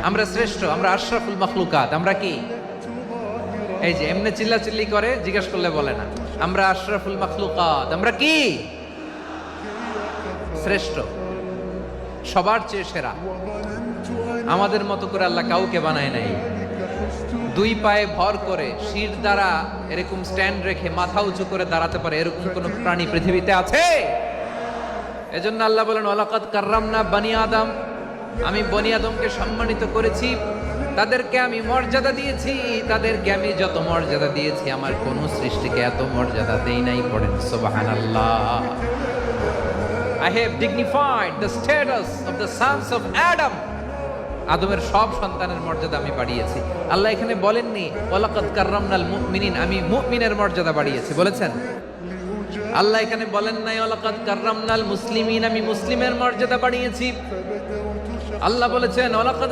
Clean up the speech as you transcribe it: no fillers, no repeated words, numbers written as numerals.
আমরা শ্রেষ্ঠ, আমরা আশরাফুল মাখলুকাত। আমরা কি এই যে এমনি চিল্লাচিল্লি করে জিজ্ঞেস করলে বলে না, আমরা আশরাফুল মাখলুকাত। আমরা কি শ্রেষ্ঠ, সবার চেয়ে সেরা। আমাদের মতো করে আল্লাহ কাউকে বানায় নাই। দুই পায়ে ভর করে শির দ্বারা এরকম স্ট্যান্ড রেখে মাথা উঁচু করে দাঁড়াতে পারে এরকম কোন প্রাণী পৃথিবীতে আছে? এজন্য আল্লাহ বলেন ওয়ালাকাদ কাররামনা বানি আদম, আমি বনি আদমকে সম্মানিত করেছি, তাদেরকে আমি মর্যাদা দিয়েছি। তাদেরকে আমি যত মর্যাদা দিয়েছি আমার কোন সৃষ্টিকে এত মর্যাদা দেই নাই। পড়েন সুবহানাল্লাহ। I have dignified the status of the sons of Adam. আদমের সব সন্তানের মর্যাদা আমি বাড়িয়েছি। আল্লাহ এখানে বলেননি ওয়ালাকাদ কাররামনাল মুমিনিন, আমি মুমিনের মর্যাদা বাড়িয়েছি, বলেছেন? আল্লাহ এখানে বলেন নাই ওয়ালাকাদ কাররামনাল মুসলিমিন, আমি মুসলিমের মর্যাদা বাড়িয়েছি। আল্লাহ বলেছেন ওয়ালাকাদ